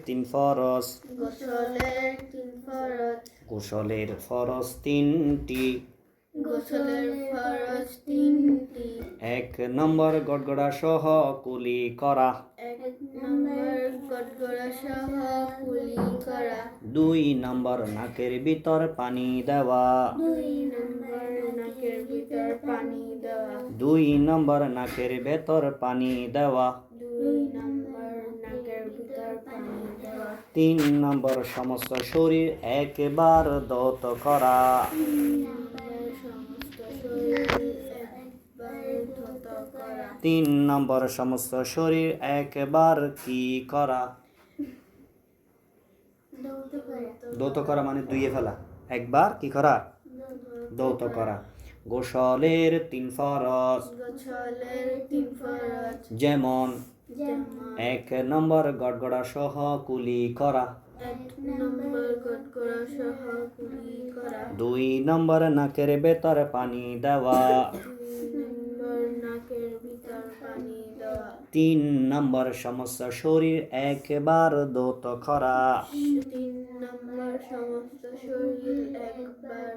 তিন ফরজ। গোসলের তিন ফরজ। গোসলের ফরজ তিনটি। গোসলের ফরজ তিনটি। 1 নম্বর গড়গড়া সহ কুলি করা। 1 নম্বর গড়গড়া সহ কুলি করা। 2 নম্বর নাকের ভিতর পানি দেওয়া। 2 নম্বর নাকের ভিতর পানি দেওয়া। 2 নম্বর নাকের ভেতর পানি দেওয়া। 2 নম্বর নাকের ভিতর পানি দেওয়া। 3 নম্বর সমস্ত শরীর একবার ধৌত করা। 3 নম্বর সমস্ত শরীর একবার ধৌত করা। 3 নম্বর সমস্ত শরীর একবার কি করা? ধৌত করা মানে ধুয়ে ফেলা। একবার কি করা? ধৌত করা। গোসলের 3 ফরজ। গোসলের 3 ফরজ। যেমন যেমন 1 নম্বর গড়গড়া সহ কুলি করা। 1 নম্বর গড়গড়া সহ কুলি করা। 2 নম্বর নাকের ভেতর পানি দেওয়া। 2 নম্বর নাকের ভিতর পানি দেওয়া। 3 নম্বর সমস্ত শরীর একবার ধৌত করা। 3 নম্বর সমস্ত শরীর একবার